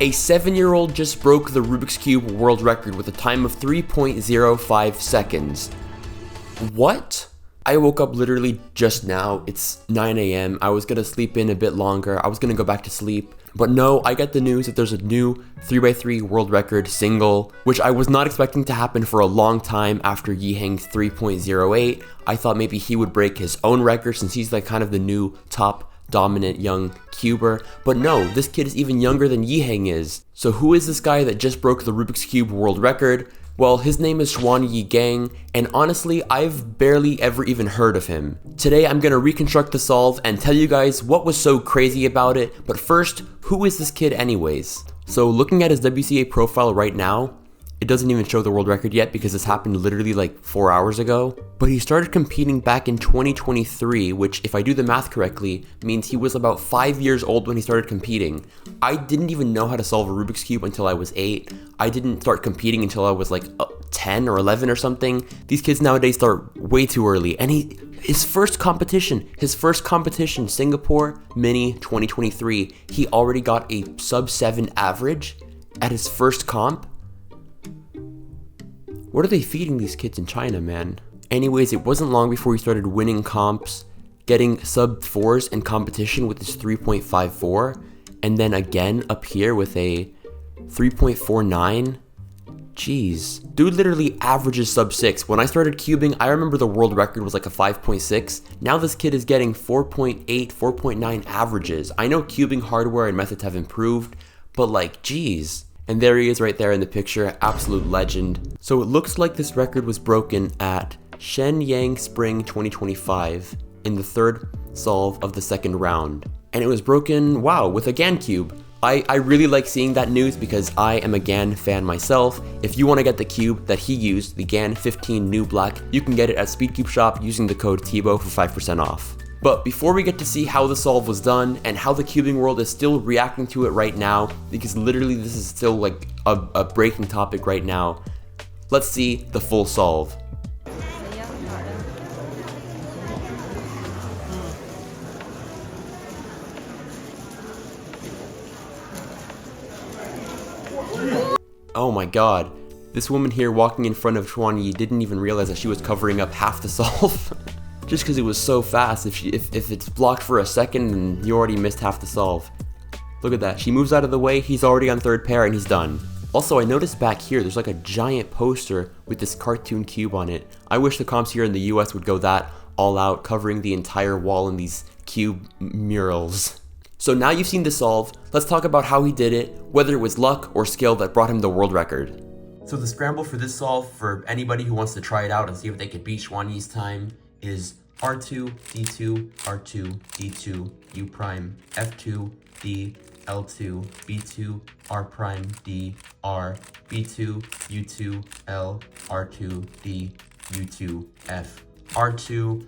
A 7-year-old just broke the Rubik's Cube world record with a time of 3.05 seconds. What? I woke up literally just now. It's 9 a.m. I was gonna sleep in a bit longer. I was gonna go back to sleep. But no, I get the news that there's a new 3x3 world record single, which I was not expecting to happen for a long time after Yiheng's 3.08. I thought maybe he would break his own record since he's like kind of the new top dominant young cuber, but no, this kid is even younger than Yiheng is. So who is this guy that just broke the Rubik's Cube world record? Well, his name is Xuanyi Geng, and honestly, I've barely ever even heard of him. Today, I'm gonna reconstruct the solve and tell you guys what was so crazy about it, but first, who is this kid anyways? So looking at his WCA profile right now, it doesn't even show the world record yet because this happened literally like 4 hours ago. But he started competing back in 2023, which if I do the math correctly, means he was about 5 years old when he started competing. I didn't even know how to solve a Rubik's Cube until I was 8. I didn't start competing until I was like 10 or 11 or something. These kids nowadays start way too early. And his first competition, Singapore Mini 2023, he already got a sub 7 average at his first comp. What are they feeding these kids in China, man? Anyways, it wasn't long before he started winning comps, getting sub 4s in competition with his 3.54, and then again up here with a 3.49. Jeez. Dude literally averages sub 6. When I started cubing, I remember the world record was like a 5.6. Now this kid is getting 4.8, 4.9 averages. I know cubing hardware and methods have improved, but like, jeez. And there he is right there in the picture, absolute legend. So it looks like this record was broken at Shenyang Spring 2025 in the third solve of the second round. And it was broken, wow, with a GAN cube. I really like seeing that news because I am a GAN fan myself. If you want to get the cube that he used, the GAN 15 New Black, you can get it at SpeedCube Shop using the code TEBO for 5% off. But before we get to see how the solve was done and how the cubing world is still reacting to it right now, because literally this is still like a breaking topic right now, let's see the full solve. Oh my god, this woman here walking in front of Xuanyi didn't even realize that she was covering up half the solve. Just because it was so fast. If it's blocked for a second, then you already missed half the solve. Look at that. She moves out of the way, he's already on third pair, and he's done. Also, I noticed back here, there's like a giant poster with this cartoon cube on it. I wish the comps here in the US would go that all out, covering the entire wall in these cube murals. So now you've seen the solve, let's talk about how he did it, whether it was luck or skill that brought him the world record. So the scramble for this solve, for anybody who wants to try it out and see if they could beat Xuanyi's time, is R2, D2, R2, D2, U prime, F2, D, L2, B2, R prime, D, R, B2, U2, L, R2, D, U2, F, R2.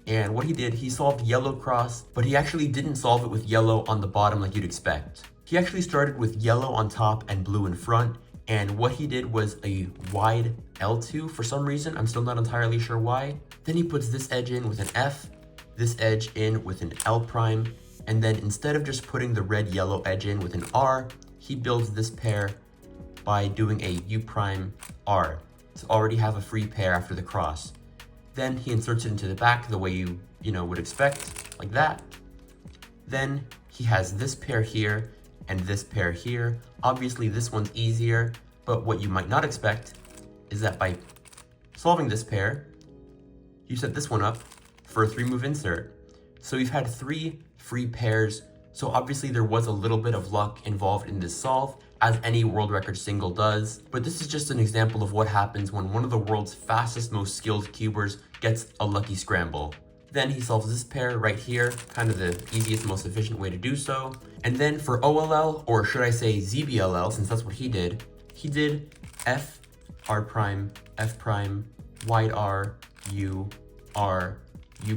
And what he did, he solved yellow cross, but he actually didn't solve it with yellow on the bottom like you'd expect. He actually started with yellow on top and blue in front, and what he did was a wide L2 for some reason. I'm still not entirely sure why. Then he puts this edge in with an F, this edge in with an L prime, and then instead of just putting the red-yellow edge in with an R, he builds this pair by doing a U prime R to already have a free pair after the cross. Then he inserts it into the back the way you would expect, like that. Then he has this pair here and this pair here. Obviously this one's easier, but what you might not expect is that by solving this pair, you set this one up for a 3-move insert. So you've had 3 free pairs, so obviously there was a little bit of luck involved in this solve, as any world record single does, but this is just an example of what happens when one of the world's fastest, most skilled cubers gets a lucky scramble. Then he solves this pair right here, kind of the easiest, most efficient way to do so. And then for OLL, or should I say ZBLL, since that's what he did F, R prime, F prime, wide R, U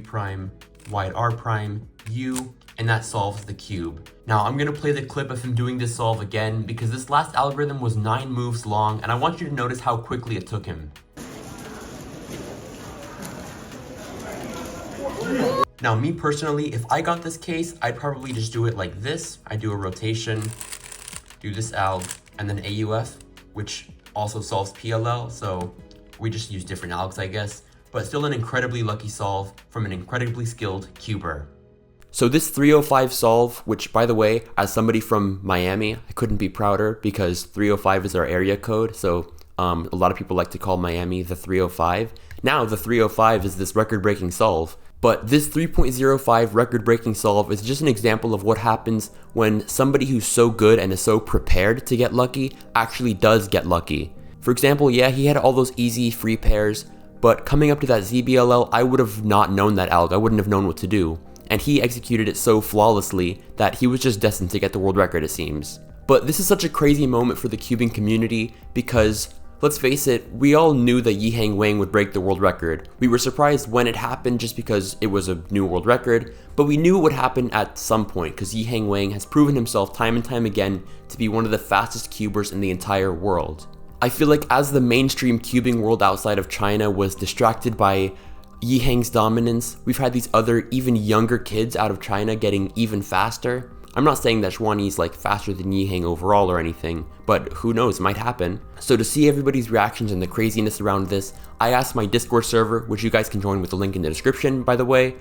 prime, wide R prime, U, and that solves the cube. Now I'm gonna play the clip of him doing this solve again because this last algorithm was 9 moves long, and I want you to notice how quickly it took him. Now me personally, if I got this case, I'd probably just do it like this. I do a rotation, do this alg, and then AUF, which also solves PLL, so we just use different algs, I guess, but still an incredibly lucky solve from an incredibly skilled cuber. So this 305 solve, which by the way, as somebody from Miami, I couldn't be prouder because 305 is our area code, so a lot of people like to call Miami the 305. Now the 305 is this record-breaking solve. But this 3.05 record-breaking solve is just an example of what happens when somebody who's so good and is so prepared to get lucky actually does get lucky. For example, yeah, he had all those easy free pairs, but coming up to that ZBLL, I would have not known that alg. I wouldn't have known what to do. And he executed it so flawlessly that he was just destined to get the world record, it seems. But this is such a crazy moment for the cubing community because, let's face it, we all knew that Yiheng Wang would break the world record. We were surprised when it happened just because it was a new world record, but we knew it would happen at some point because Yiheng Wang has proven himself time and time again to be one of the fastest cubers in the entire world. I feel like as the mainstream cubing world outside of China was distracted by Yiheng's dominance, we've had these other even younger kids out of China getting even faster. I'm not saying that Xuanyi's like faster than Yiheng overall or anything, but who knows, might happen. So to see everybody's reactions and the craziness around this, I asked my Discord server, which you guys can join with the link in the description by the way,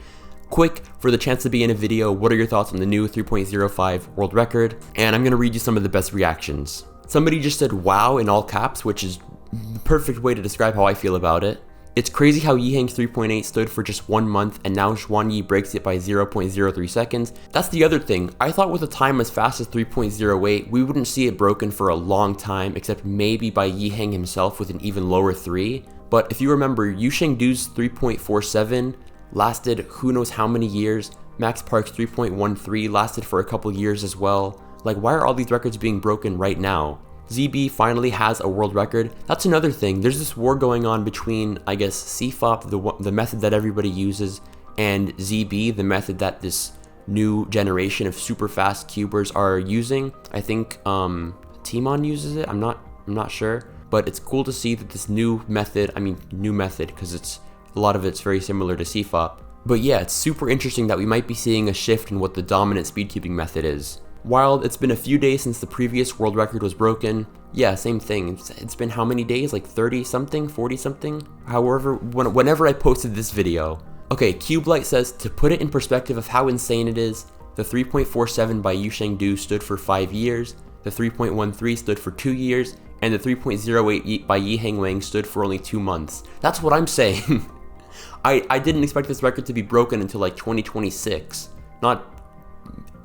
quick, for the chance to be in a video, what are your thoughts on the new 3.05 world record? And I'm gonna read you some of the best reactions. Somebody just said wow in all caps, which is the perfect way to describe how I feel about it. It's crazy how Yiheng's 3.8 stood for just 1 month and now Xuanyi breaks it by 0.03 seconds. That's the other thing. I thought with a time as fast as 3.08, we wouldn't see it broken for a long time, except maybe by Yiheng himself with an even lower 3. But if you remember, Yu Shengdu's 3.47 lasted who knows how many years. Max Park's 3.13 lasted for a couple years as well. Like, why are all these records being broken right now? ZB finally has a world record. That's another thing. There's this war going on between, I guess, CFOP, the method that everybody uses, and ZB, the method that this new generation of super fast cubers are using. I think Timon uses it. I'm not sure, but it's cool to see that this new method because a lot of it's very similar to CFOP. But yeah, it's super interesting that we might be seeing a shift in what the dominant speedcubing method is. While it's been a few days since the previous world record was broken, yeah, same thing. It's been how many days? Like 30 something, 40 something? However, whenever I posted this video. Okay, CubeLight says, to put it in perspective of how insane it is, the 3.47 by Yu Shengdu stood for 5 years, the 3.13 stood for 2 years, and the 3.08 by Yiheng Wang stood for only 2 months. That's what I'm saying. I didn't expect this record to be broken until like 2026, not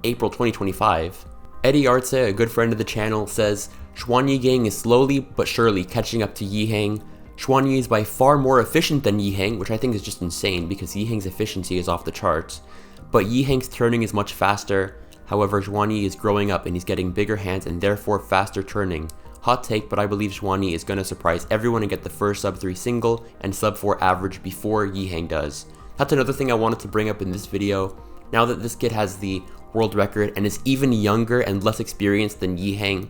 April 2025. Eddie Arce, a good friend of the channel, says, Xuanyi Geng is slowly but surely catching up to Yiheng. Xuanyi is by far more efficient than Yiheng, which I think is just insane because Yiheng's efficiency is off the charts. But Yiheng's turning is much faster. However, Xuanyi is growing up and he's getting bigger hands and therefore faster turning. Hot take, but I believe Xuanyi is going to surprise everyone and get the first sub 3 single and sub 4 average before Yiheng does. That's another thing I wanted to bring up in this video. Now that this kid has the world record and is even younger and less experienced than Yiheng,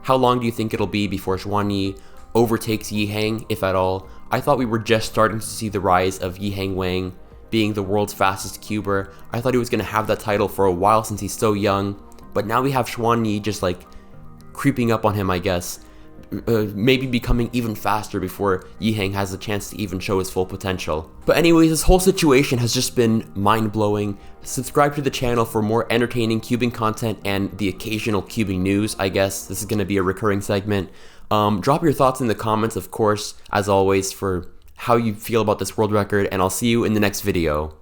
how long do you think it'll be before Xuanyi overtakes Yiheng, if at all? I thought we were just starting to see the rise of Yiheng Wang being the world's fastest cuber. I thought he was going to have that title for a while since he's so young, but now we have Xuanyi just like creeping up on him, I guess. Maybe becoming even faster before Yiheng has a chance to even show his full potential. But anyways, this whole situation has just been mind-blowing. Subscribe to the channel for more entertaining cubing content and the occasional cubing news, I guess. This is going to be a recurring segment. Drop your thoughts in the comments, of course, as always, for how you feel about this world record, and I'll see you in the next video.